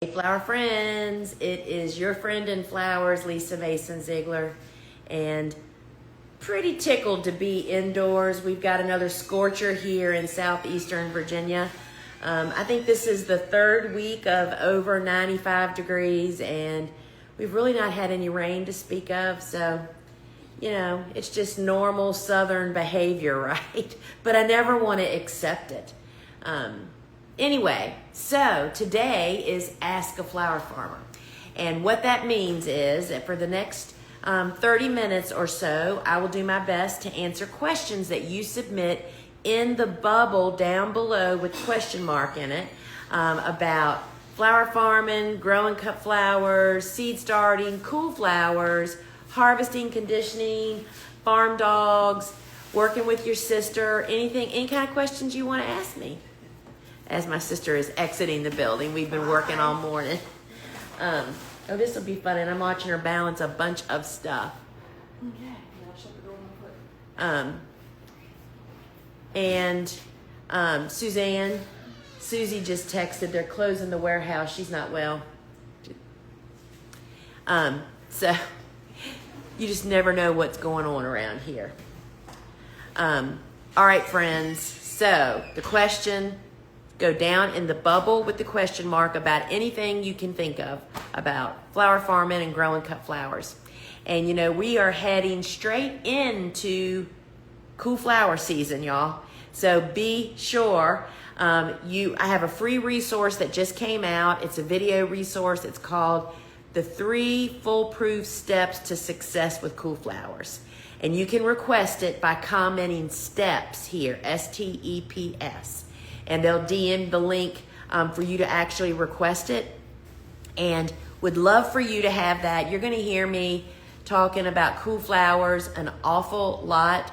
Hey flower friends, it is your friend in flowers, Lisa Mason Ziegler, and pretty tickled to be indoors. We've got another scorcher here in southeastern Virginia. I think this is the third week of over 95 degrees, and we've really not had any rain to speak of, so you know, it's just normal southern behavior, right? But I never want to accept it. Anyway, so today is Ask a Flower Farmer. And what that means is that for the next 30 minutes or so, I will do my best to answer questions that you submit in the bubble down below with question mark in it about flower farming, growing cut flowers, seed starting, cool flowers, harvesting, conditioning, farm dogs, working with your sister, anything, any kind of questions you want to ask me. As my sister is exiting the building, we've been working all morning. Oh, this will be fun, and I'm watching her balance a bunch of stuff. Suzanne, Susie just texted, they're closing the warehouse. She's not well. So you just never know what's going on around here. All right, friends. So the question, go down in the bubble with the question mark about anything you can think of about flower farming and growing cut flowers. And you know, we are heading straight into cool flower season, y'all. So be sure I have a free resource that just came out. It's a video resource. It's called The 3 Foolproof Steps to Success with Cool Flowers. And you can request it by commenting STEPS here, STEPS. And they'll DM the link for you to actually request it. And would love for you to have that. You're going to hear me talking about cool flowers an awful lot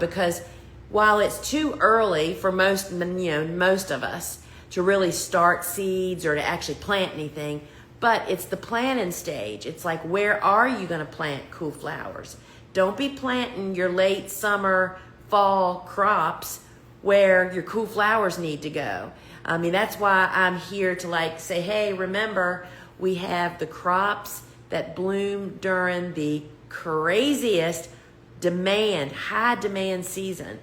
because while it's too early for most of us to really start seeds or to actually plant anything, but it's the planting stage. It's like, where are you going to plant cool flowers? Don't be planting your late summer, fall crops where your cool flowers need to go. I mean, that's why I'm here to say, hey, remember, we have the crops that bloom during the craziest demand, high demand season,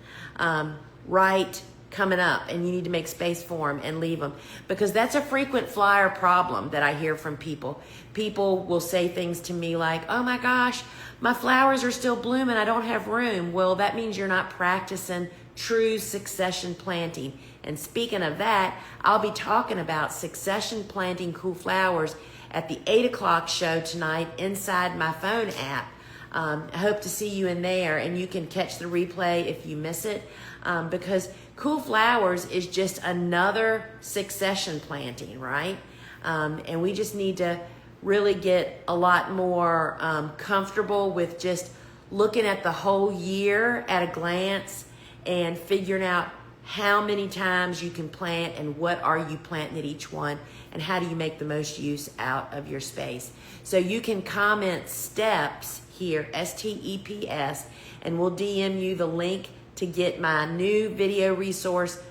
right coming up, and you need to make space for them and leave them, because that's a frequent flyer problem that I hear from people. People will say things to me like, oh my gosh, my flowers are still blooming, I don't have room. Well, that means you're not practicing true succession planting. And speaking of that, I'll be talking about succession planting cool flowers at the 8 o'clock show tonight inside my phone app. I hope to see you in there, and you can catch the replay if you miss it, because cool flowers is just another succession planting, right? And we just need to really get a lot more comfortable with just looking at the whole year at a glance and figuring out how many times you can plant and what are you planting at each one and how do you make the most use out of your space. So you can comment STEPS here, STEPS, and we'll DM you the link to get my new video resource.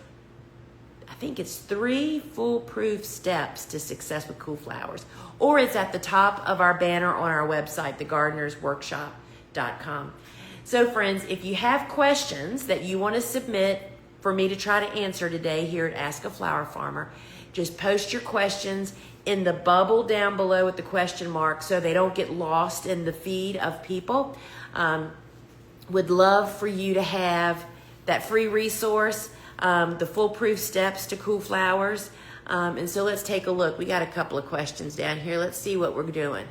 I think it's 3 foolproof steps to success with cool flowers, or it's at the top of our banner on our website, thegardenersworkshop.com. So friends, if you have questions that you want to submit for me to try to answer today here at Ask a Flower Farmer, just post your questions in the bubble down below with the question mark so they don't get lost in the feed of people. Would love for you to have that free resource, the foolproof steps to cool flowers. And so let's take a look. We got a couple of questions down here. Let's see what we're doing.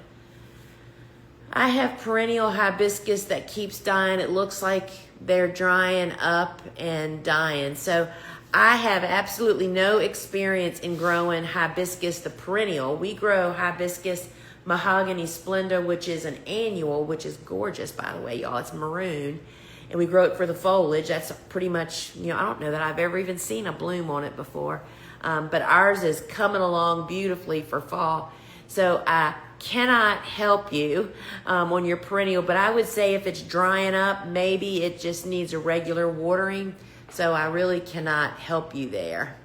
I have perennial hibiscus that keeps dying. It looks like they're drying up and dying. So I have absolutely no experience in growing hibiscus, the perennial. We grow hibiscus mahogany splenda, which is an annual, which is gorgeous, by the way, y'all. It's maroon, and we grow it for the foliage. That's pretty much, I don't know that I've ever even seen a bloom on it before. But ours is coming along beautifully for fall. So I cannot help you on your perennial, but I would say if it's drying up, maybe it just needs a regular watering. So I really cannot help you there.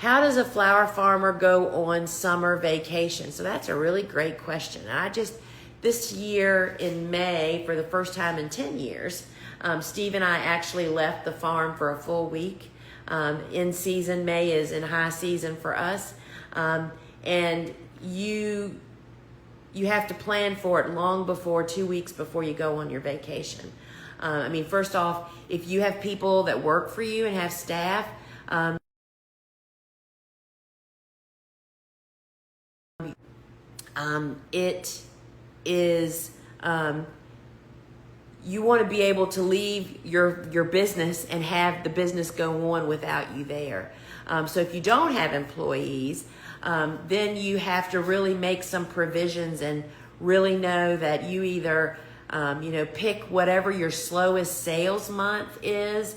how does a flower farmer go on summer vacation? So that's a really great question. This year in May, for the first time in 10 years, Steve and I actually left the farm for a full week. In season, May is in high season for us. And you have to plan for it long before, 2 weeks before you go on your vacation. First off, if you have people that work for you and have staff, it is, you want to be able to leave your business and have the business go on without you there. So if you don't have employees, then you have to really make some provisions and really know that you either, pick whatever your slowest sales month is.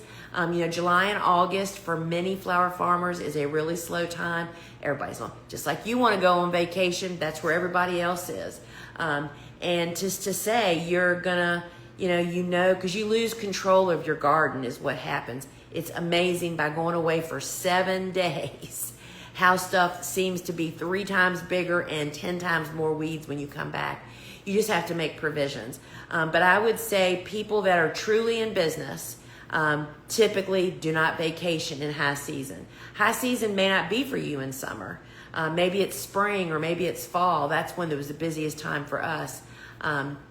July and August for many flower farmers is a really slow time. Everybody's on, just like you want to go on vacation, that's where everybody else is. And just to say you're gonna, because you lose control of your garden is what happens. It's amazing by going away for 7 days how stuff seems to be 3 times bigger and 10 times more weeds when you come back. You just have to make provisions. But I would say people that are truly in business typically do not vacation in high season. High season may not be for you in summer. Maybe it's spring or maybe it's fall. That's when it was the busiest time for us.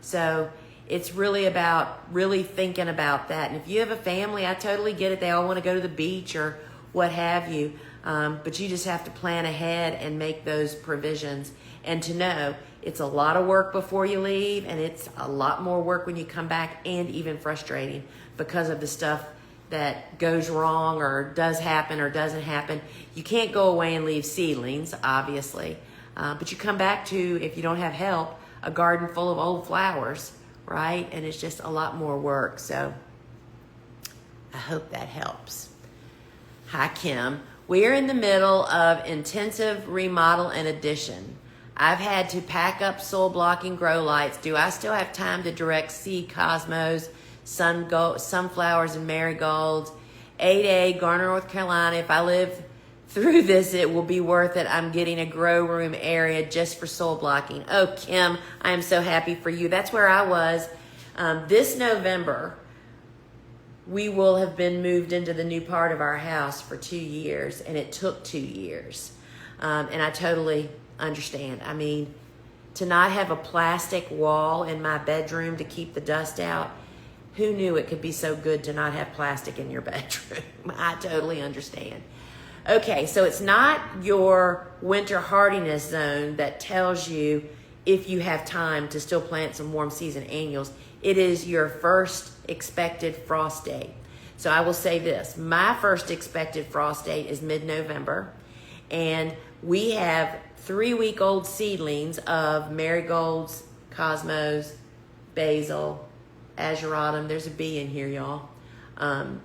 So it's really about really thinking about that. And if you have a family, I totally get it. They all want to go to the beach or what have you. But you just have to plan ahead and make those provisions. And to know it's a lot of work before you leave, and it's a lot more work when you come back, and even frustrating because of the stuff that goes wrong or does happen or doesn't happen. You can't go away and leave seedlings, obviously. But you come back to, if you don't have help, a garden full of old flowers, right? And it's just a lot more work. So I hope that helps. Hi, Kim. We're in the middle of intensive remodel and addition. I've had to pack up soil blocking grow lights. Do I still have time to direct seed cosmos, sunflowers and marigolds? 8A, Garner, North Carolina. If I live through this, it will be worth it. I'm getting a grow room area just for soil blocking. Oh, Kim, I am so happy for you. That's where I was. This November, we will have been moved into the new part of our house for 2 years, and it took 2 years. And I totally understand. To not have a plastic wall in my bedroom to keep the dust out, who knew it could be so good to not have plastic in your bedroom? I totally understand. Okay, so it's not your winter hardiness zone that tells you if you have time to still plant some warm season annuals. It is your first expected frost date. So I will say this, my first expected frost date is mid-November, and we have 3-week-old seedlings of marigolds, cosmos, basil, ageratum. There's a bee in here, y'all. And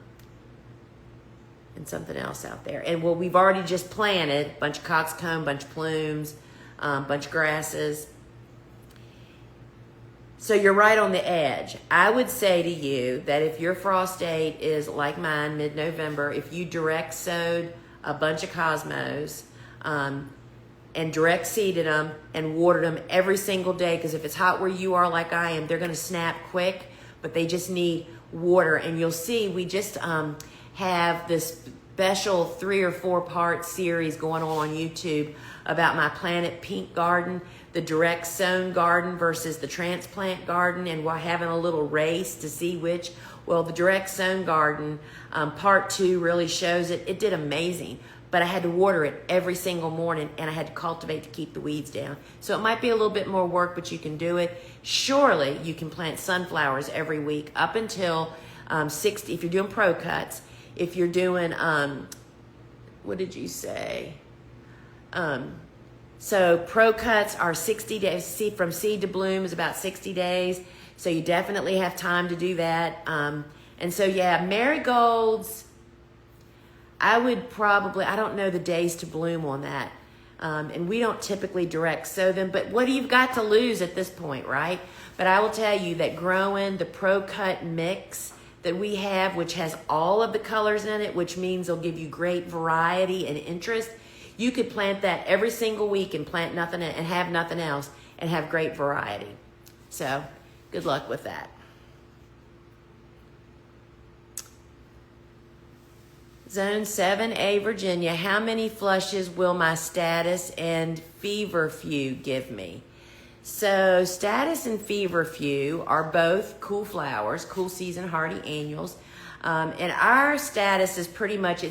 something else out there. And we've already just planted a bunch of coxcomb, bunch of plumes, bunch of grasses. So you're right on the edge. I would say to you that if your frost date is like mine, mid-November, if you direct sowed a bunch of cosmos, and direct seeded them and watered them every single day, because if it's hot where you are like I am, they're going to snap quick, but they just need water. And you'll see we just have this special 3 or 4 part series going on YouTube about my Planet Pink garden, the direct sown garden versus the transplant garden, and we're having a little race to see which. Well, the direct sown garden, part 2 really shows it. It did amazing. But I had to water it every single morning, and I had to cultivate to keep the weeds down. So it might be a little bit more work, but you can do it. Surely you can plant sunflowers every week up until 60, if you're doing pro cuts. If you're doing, what did you say? So pro cuts are 60 days. From seed to bloom is about 60 days. So you definitely have time to do that. And so, yeah, marigolds, I would probably, I don't know the days to bloom on that. And we don't typically direct sow them, but what do you got to lose at this point, right? But I will tell you that growing the Pro Cut mix that we have, which has all of the colors in it, which means they'll give you great variety and interest. You could plant that every single week and plant nothing and have nothing else and have great variety. So good luck with that. Zone 7A, Virginia. How many flushes will my Status and Feverfew give me? So Status and Feverfew are both cool flowers, cool season hardy annuals. And our Status is pretty much,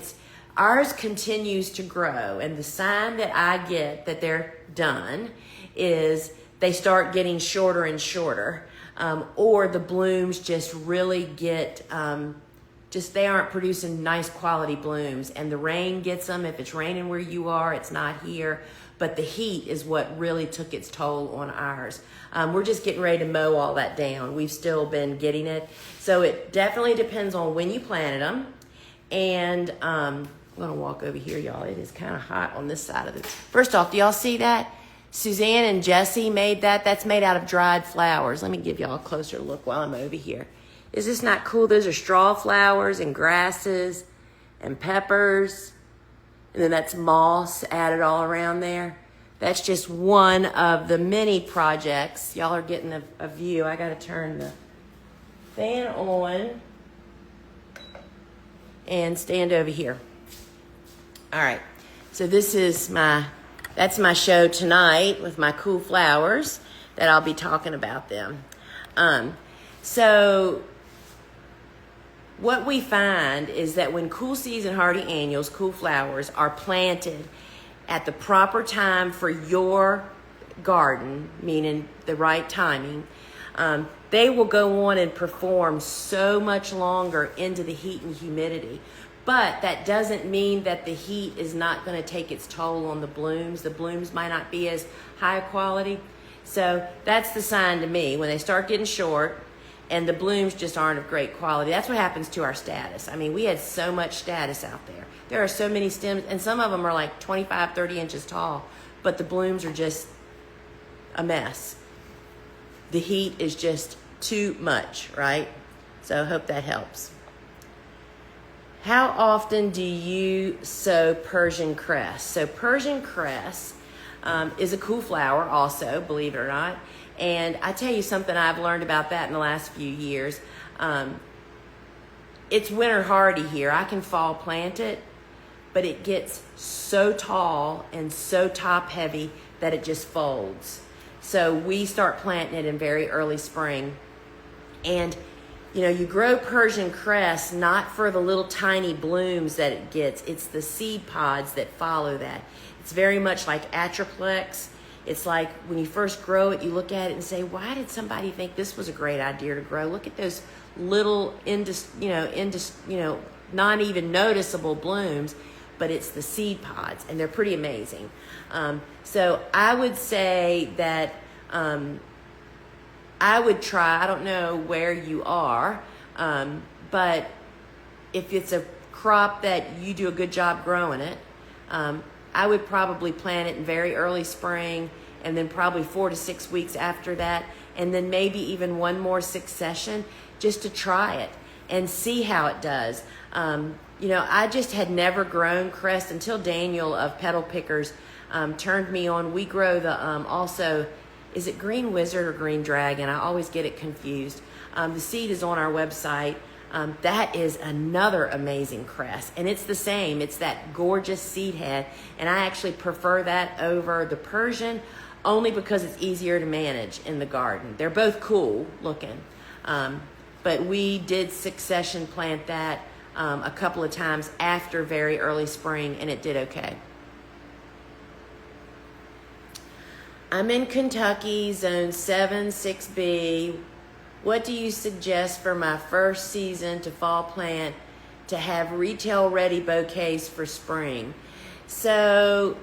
ours continues to grow. And the sign that I get that they're done is they start getting shorter and shorter. Or the blooms just really get, they aren't producing nice quality blooms, and the rain gets them. If it's raining where you are, it's not here, but the heat is what really took its toll on ours. We're just getting ready to mow all that down. We've still been getting it. So it definitely depends on when you planted them. And I'm gonna walk over here, y'all. It is kind of hot on this side of it. First off, do y'all see that? Suzanne and Jesse made that. That's made out of dried flowers. Let me give y'all a closer look while I'm over here. Is this not cool? Those are straw flowers and grasses and peppers. And then that's moss added all around there. That's just one of the many projects. Y'all are getting a view. I got to turn the fan on and stand over here. All right. So this is that's my show tonight with my cool flowers that I'll be talking about them. So what we find is that when cool season hardy annuals, cool flowers, are planted at the proper time for your garden, meaning the right timing, they will go on and perform so much longer into the heat and humidity. But that doesn't mean that the heat is not going to take its toll on the blooms. The blooms might not be as high quality. So that's the sign to me. When they start getting short, and the blooms just aren't of great quality. That's what happens to our Status. I mean, we had so much Status out there. There are so many stems, and some of them are like 25, 30 inches tall, but the blooms are just a mess. The heat is just too much, right? So I hope that helps. How often do you sow Persian cress? So Persian cress is a cool flower also, believe it or not. And I tell you something I've learned about that in the last few years. It's winter hardy here. I can fall plant it, but it gets so tall and so top heavy that it just folds. So we start planting it in very early spring. And you grow Persian cress not for the little tiny blooms that it gets. It's the seed pods that follow that. It's very much like Atroplex. It's like when you first grow it, you look at it and say, why did somebody think this was a great idea to grow? Look at those little, not even noticeable blooms, but it's the seed pods, and they're pretty amazing. So I would say that I would try, I don't know where you are, but if it's a crop that you do a good job growing it, I would probably plant it in very early spring, and then probably 4 to 6 weeks after that, and then maybe even one more succession just to try it and see how it does. I just had never grown cress until Daniel of Petal Pickers turned me on. We grow the also, is it Green Wizard or Green Dragon? I always get it confused. The seed is on our website. That is another amazing cress, and it's the same. It's that gorgeous seed head, and I actually prefer that over the Persian only because it's easier to manage in the garden. They're both cool looking, but we did succession plant that a couple of times after very early spring, and it did okay. I'm in Kentucky, zone 7, 6B. What do you suggest for my first season to fall plant to have retail ready bouquets for spring? So,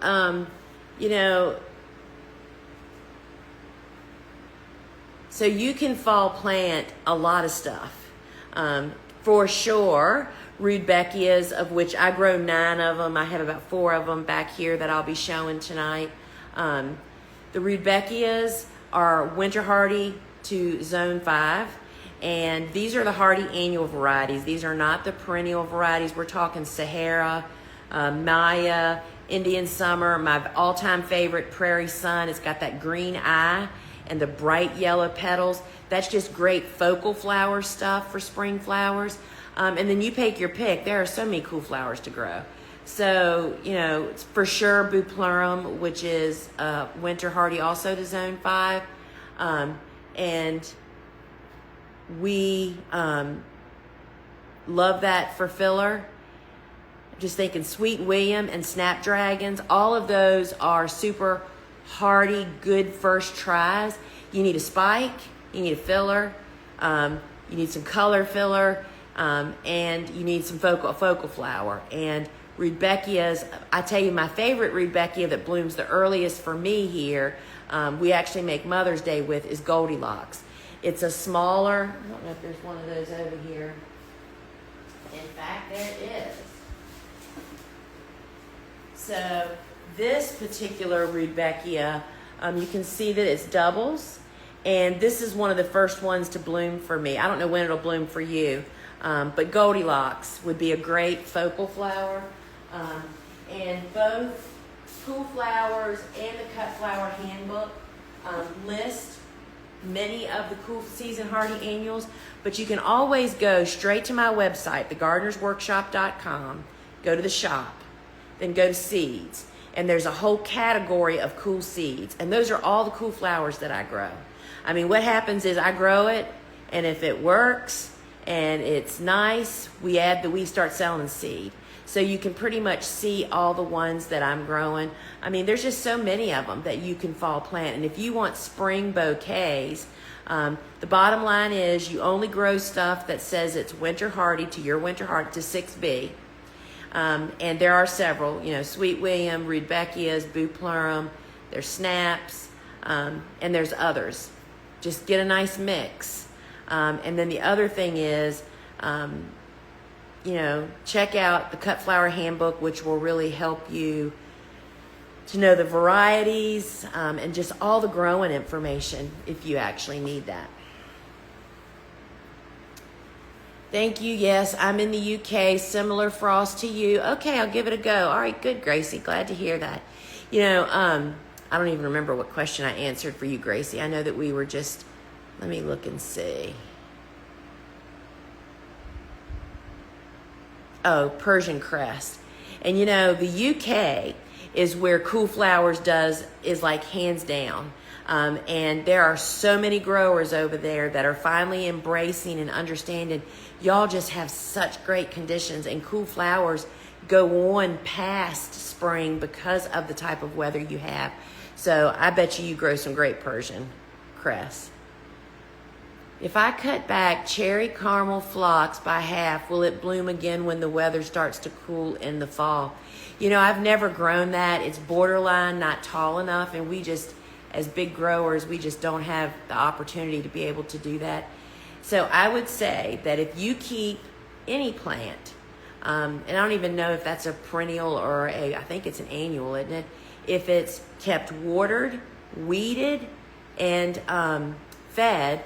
so you can fall plant a lot of stuff. For sure, Rudbeckias, of which I grow 9 of them. I have about 4 of them back here that I'll be showing tonight. The Rudbeckias are winter hardy to zone 5, And these are the hardy annual varieties. These are not the perennial varieties. We're talking Sahara, Maya, Indian Summer, my all-time favorite, Prairie Sun. It's got that green eye and the bright yellow petals. That's just great focal flower stuff for spring flowers. And then you take your pick. There are so many cool flowers to grow. So, you know, it's for sure Bupleurum, which is winter hardy also to zone 5. And we love that for filler. Just thinking Sweet William and Snapdragons, all of those are super hardy, good first tries. You need a spike, you need a filler, you need some color filler, and you need some focal flower. And Rudbeckias, I tell you, my favorite Rudbeckia that blooms the earliest for me here, we actually make Mother's Day with, is Goldilocks. It's a smaller, I don't know if there's one of those over here. In fact, there is. So this particular Rudbeckia, you can see that it's doubles, and this is one of the first ones to bloom for me. I don't know when it'll bloom for you, but Goldilocks would be a great focal flower. And both Cool Flowers and the Cut Flower Handbook list many of the cool season hardy annuals, but you can always go straight to my website, thegardenersworkshop.com, go to the shop, then go to seeds, and there's a whole category of cool seeds, and those are all the cool flowers that I grow. I mean, what happens is I grow it, and if it works and it's nice, we start selling seed. So you can pretty much see all the ones that I'm growing. I mean, there's just so many of them that you can fall plant. And if you want spring bouquets, the bottom line is you only grow stuff that says it's winter hardy to your winter hardy to 6B. And there are several, you know, Sweet William, Rudbeckias, Bupleurum, there's Snaps, and there's others. Just get a nice mix. And then the other thing is, you know, check out the Cut Flower Handbook, which will really help you to know the varieties and just all the growing information if you actually need that. Thank you. Yes, I'm in the UK. Similar frost to you. Okay, I'll give it a go. All right, good, Gracie. Glad to hear that. You know, I don't even remember what question I answered for you, Gracie. I know that we were just, let me look and see. Oh, Persian crest. And you know, the UK is where Cool Flowers is like hands down. And there are so many growers over there that are finally embracing and understanding y'all just have such great conditions, and Cool Flowers go on past spring because of the type of weather you have. So I bet you grow some great Persian cress. If I cut back cherry caramel phlox by half, will it bloom again when the weather starts to cool in the fall? You know, I've never grown that. It's borderline not tall enough, and we just, as big growers, we just don't have the opportunity to be able to do that. So I would say that if you keep any plant, and I don't even know if that's a perennial or I think it's an annual, isn't it? If it's kept watered, weeded, and fed,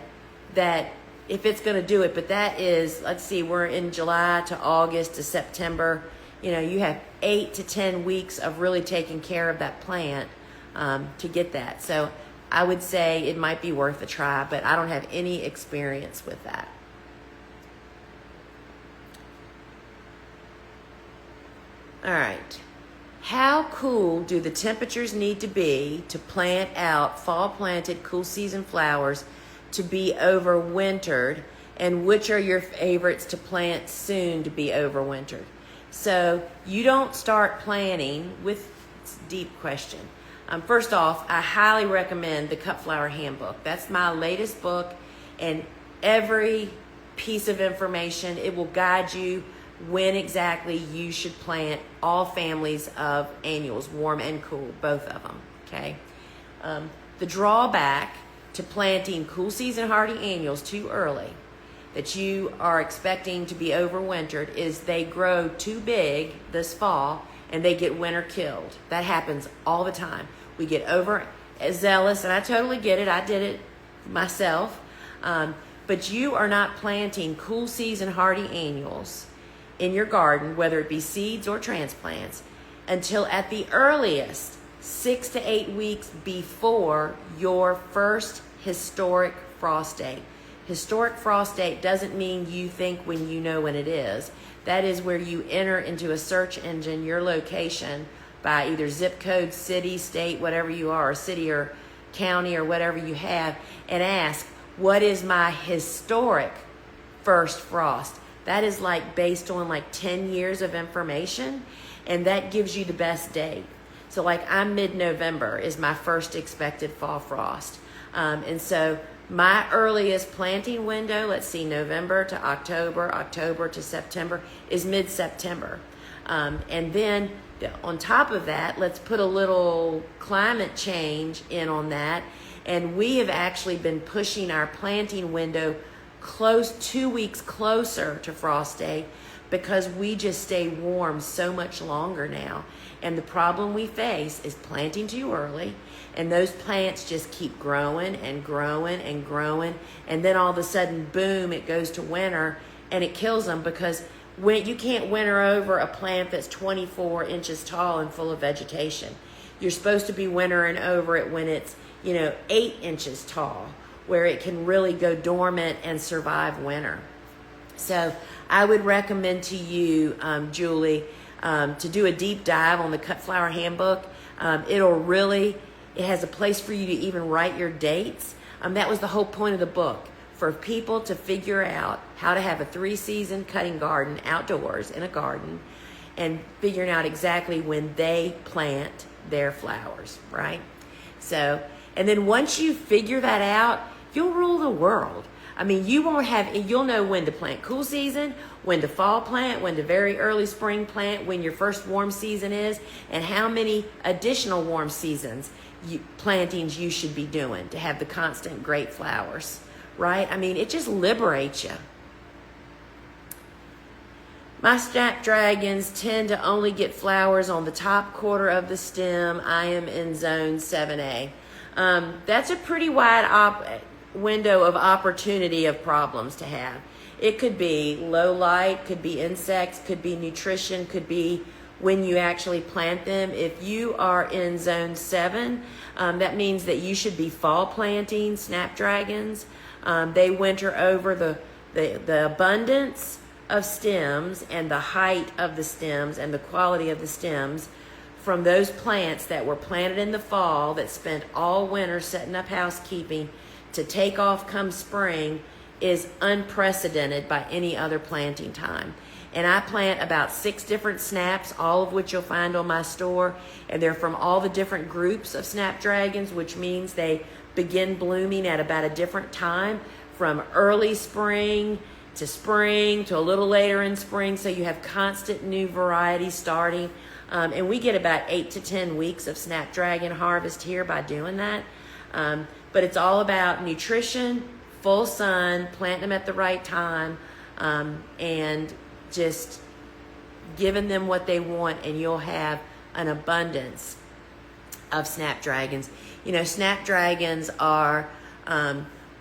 that if it's going to do it, but that is, let's see, we're in July to August to September. You know, you have 8 to 10 weeks of really taking care of that plant to get that. So I would say it might be worth a try, but I don't have any experience with that. All right. How cool do the temperatures need to be to plant out fall planted cool season flowers to be overwintered, and which are your favorites to plant soon to be overwintered? So you don't start planting with, it's a deep question. First off, I highly recommend the Cut Flower Handbook. That's my latest book, and every piece of information, it will guide you when exactly you should plant all families of annuals, warm and cool, both of them, okay? The drawback to planting cool season hardy annuals too early that you are expecting to be overwintered is they grow too big this fall and they get winter killed. That happens all the time. We get over zealous, and I totally get it. I did it myself. But you are not planting cool season hardy annuals in your garden, whether it be seeds or transplants, until at the earliest 6 to 8 weeks before your first historic frost date. Historic frost date doesn't mean you think when you know when it is. That is where you enter into a search engine your location by either zip code, city, state, whatever you are, or city or county or whatever you have, and ask, what is my historic first frost? That is like based on like 10 years of information, and that gives you the best date. So like I'm mid-November is my first expected fall frost. And so my earliest planting window, let's see, November to October, October to September, is mid-September. And then on top of that, let's put a little climate change in on that. And we have actually been pushing our planting window 2 weeks closer to frost day because we just stay warm so much longer now. And the problem we face is planting too early, and those plants just keep growing and growing and growing, and then all of a sudden, boom, it goes to winter, and it kills them because when you can't winter over a plant that's 24 inches tall and full of vegetation. You're supposed to be wintering over it when it's 8 inches tall, where it can really go dormant and survive winter. So I would recommend to you, Julie, to do a deep dive on the Cut Flower Handbook. It has a place for you to even write your dates. That was the whole point of the book, for people to figure out how to have a 3-season cutting garden outdoors in a garden and figuring out exactly when they plant their flowers, right? So, and then once you figure that out, you'll rule the world. I mean, you'll know when to plant cool season, when to fall plant, when to very early spring plant, when your first warm season is, and how many additional warm seasons plantings you should be doing to have the constant great flowers, right? I mean, it just liberates you. My snapdragons tend to only get flowers on the top quarter of the stem. I am in zone 7A. That's a pretty wide window of opportunity of problems to have. It could be low light, could be insects, could be nutrition, could be when you actually plant them. If you are in zone 7, that means that you should be fall planting snapdragons. They winter over the abundance of stems and the height of the stems and the quality of the stems from those plants that were planted in the fall that spent all winter setting up housekeeping to take off come spring is unprecedented by any other planting time. And I plant about 6 different snaps, all of which you'll find on my store, and they're from all the different groups of snapdragons, which means they begin blooming at about a different time, from early spring to a little later in spring, so you have constant new variety starting. And we get about 8 to 10 weeks of snapdragon harvest here by doing that. But it's all about nutrition, full sun, planting them at the right time, and just giving them what they want, and you'll have an abundance of snapdragons. Snapdragons are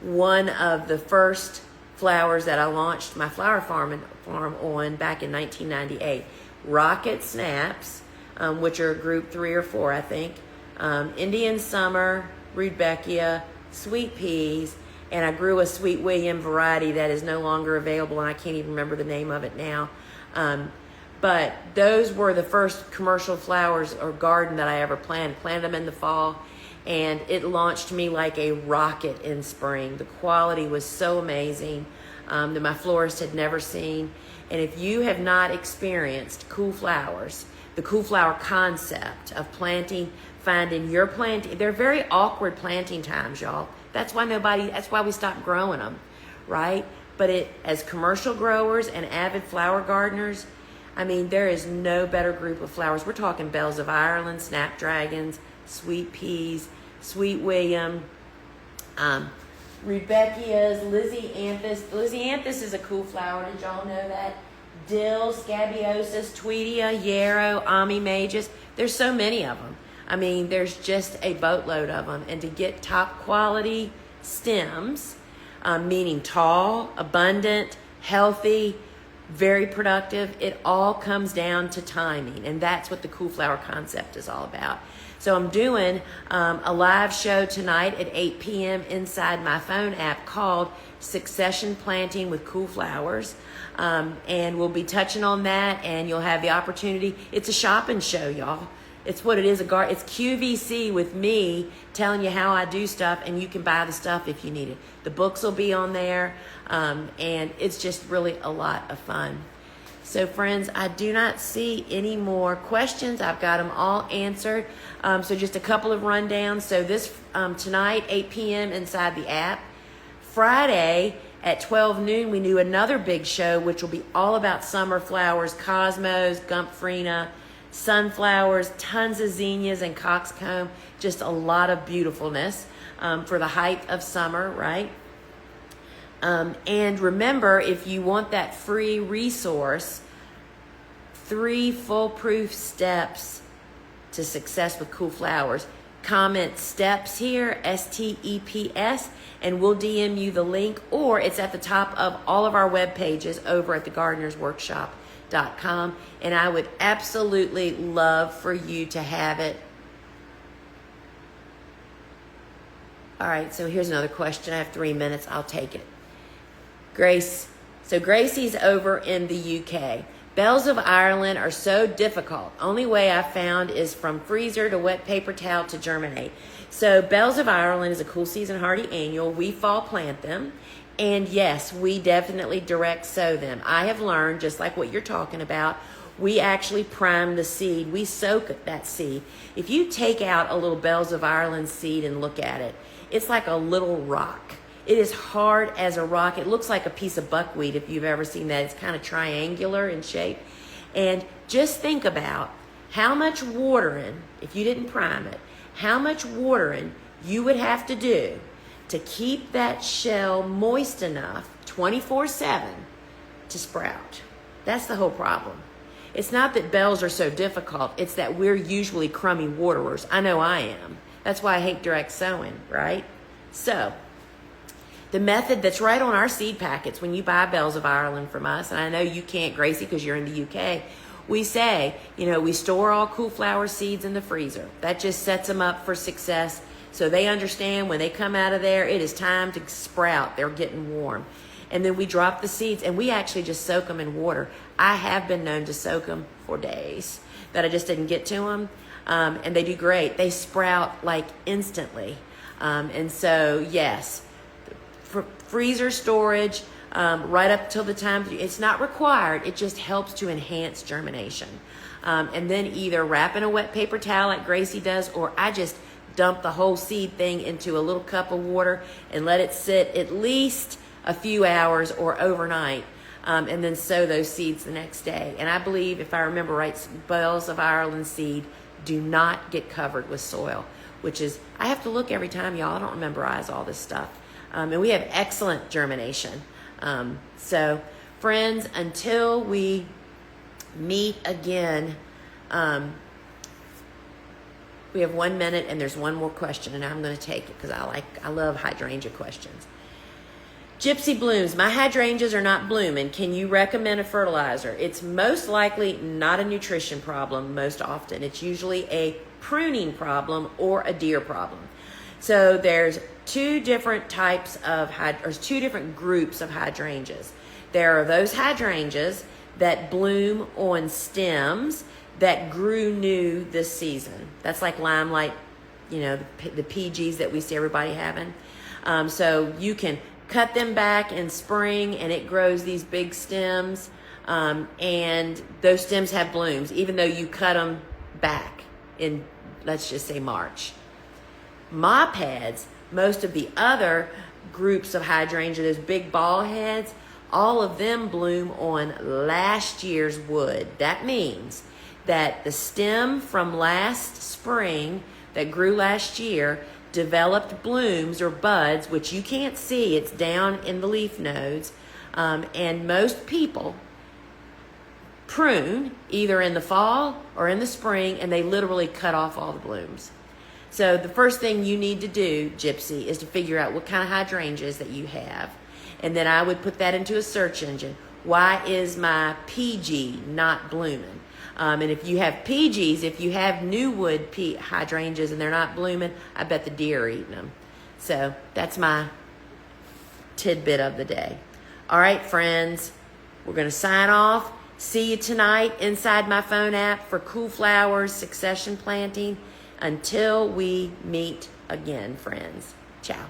one of the first flowers that I launched my flower farm on back in 1998. Rocket snaps, which are group 3 or 4, I think. Indian summer, Rudbeckia, sweet peas, and I grew a Sweet William variety that is no longer available, and I can't even remember the name of it now. But those were the first commercial flowers or garden that I ever planted. Planted them in the fall, and it launched me like a rocket in spring. The quality was so amazing that my florist had never seen. And if you have not experienced cool flowers, the cool flower concept of finding your planting, they're very awkward planting times, y'all. That's why we stopped growing them, right? But as commercial growers and avid flower gardeners, I mean, there is no better group of flowers. We're talking bells of Ireland, snapdragons, sweet peas, Sweet William, Rudbeckias, Lizzianthus. Lizzianthus is a cool flower. Did y'all know that? Dill, Scabiosus, Tweedia, Yarrow, Ami Magus. There's so many of them. I mean, there's just a boatload of them. And to get top quality stems, meaning tall, abundant, healthy, very productive. It all comes down to timing, and that's what the Cool Flower concept is all about. So I'm doing a live show tonight at 8 p.m. inside my phone app called Succession Planting with Cool Flowers. And we'll be touching on that, and you'll have the opportunity. It's a shopping show, y'all. It's what it is. It's QVC with me telling you how I do stuff, and you can buy the stuff if you need it. The books will be on there, and it's just really a lot of fun. So, friends, I do not see any more questions. I've got them all answered. So just a couple of rundowns. So this tonight, 8 p.m. inside the app. Friday at 12 noon, we do another big show, which will be all about summer flowers, cosmos, gomphrena, sunflowers, tons of zinnias and coxcomb, just a lot of beautifulness for the height of summer, right? And remember, if you want that free resource, 3 foolproof steps to success with Cool Flowers, comment STEPS here, STEPS, and we'll DM you the link, or it's at the top of all of our web pages over at thegardenersworkshop.com, and I would absolutely love for you to have it. All right, so here's another question. I have 3 minutes. I'll take it. Grace. So Gracie's over in the UK. Bells of Ireland are so difficult. Only way I found is from freezer to wet paper towel to germinate. So Bells of Ireland is a cool season hardy annual. We fall plant them. And yes, we definitely direct sow them. I have learned, just like what you're talking about, we actually prime the seed. We soak that seed. If you take out a little Bells of Ireland seed and look at it, it's like a little rock. It is hard as a rock. It looks like a piece of buckwheat if you've ever seen that. It's kind of triangular in shape. And just think about how much watering, if you didn't prime it, how much watering you would have to do to keep that shell moist enough 24/7 to sprout. That's the whole problem. It's not that bells are so difficult. It's that we're usually crummy waterers. I know I am. That's why I hate direct sowing, right? So the method that's right on our seed packets when you buy Bells of Ireland from us, and I know you can't, Gracie, because you're in the UK, we say, we store all Cool Flower seeds in the freezer. That just sets them up for success, so they understand when they come out of there, it is time to sprout. They're getting warm. And then we drop the seeds, and we actually just soak them in water. I have been known to soak them for days, that I just didn't get to them, and they do great. They sprout like instantly. And so, yes, freezer storage right up till the time. It's not required. It just helps to enhance germination. And then either wrap in a wet paper towel like Gracie does, or I just dump the whole seed thing into a little cup of water and let it sit at least a few hours or overnight, and then sow those seeds the next day. And I believe, if I remember right, Bells of Ireland seed do not get covered with soil, which is, I have to look every time, y'all. I don't memorize all this stuff. And we have excellent germination. So, friends, until we meet again, we have 1 minute, and there's one more question, and I'm going to take it because I love hydrangea questions. Gypsy blooms. My hydrangeas are not blooming. Can you recommend a fertilizer? It's most likely not a nutrition problem most often. It's usually a pruning problem or a deer problem. So there's 2 different types of, or 2 different groups of hydrangeas. There are those hydrangeas that bloom on stems that grew new this season. That's like Limelight, the PGs that we see everybody having. So you can cut them back in spring, and it grows these big stems, and those stems have blooms, even though you cut them back in, let's just say, March. Mop heads, most of the other groups of hydrangea, those big ball heads, all of them bloom on last year's wood. That means that the stem from last spring that grew last year developed blooms or buds, which you can't see. It's down in the leaf nodes. And most people prune either in the fall or in the spring, and they literally cut off all the blooms. So the first thing you need to do, Gypsy, is to figure out what kind of hydrangeas that you have. And then I would put that into a search engine. Why is my PG not blooming? And if you have PGs, if you have new wood hydrangeas and they're not blooming, I bet the deer are eating them. So that's my tidbit of the day. All right, friends, we're going to sign off. See you tonight inside my phone app for Cool Flowers Succession Planting. Until we meet again, friends. Ciao.